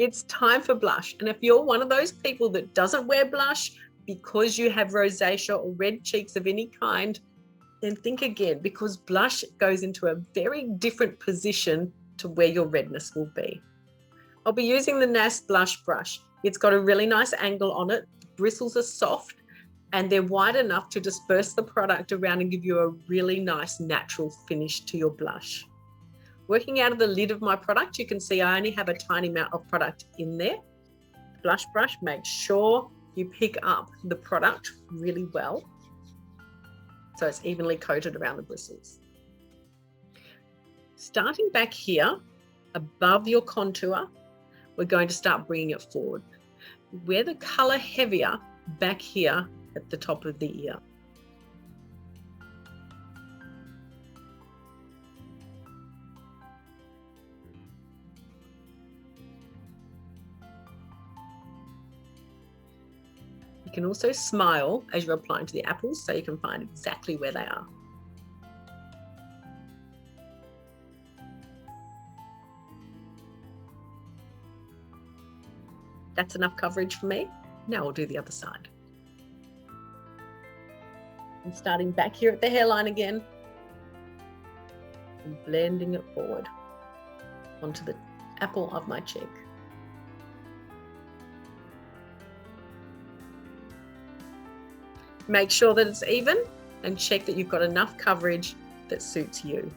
It's time for blush. And if you're one of those people that doesn't wear blush because you have rosacea or red cheeks of any kind, then think again, because blush goes into a very different position to where your redness will be. I'll be using the NAS blush brush. It's got a really nice angle on it. The bristles are soft and they're wide enough to disperse the product around and give you a really nice natural finish to your blush. Working out of the lid of my product, you can see I only have a tiny amount of product in there. The blush brush, make sure you pick up the product really well so it's evenly coated around the bristles. Starting back here, above your contour, we're going to start bringing it forward. Where the color heavier, back here at the top of the ear. You can also smile as you're applying to the apples so you can find exactly where they are. That's enough coverage for me. Now we'll do the other side. I'm starting back here at the hairline again and blending it forward onto the apple of my cheek. Make sure that it's even and check that you've got enough coverage that suits you.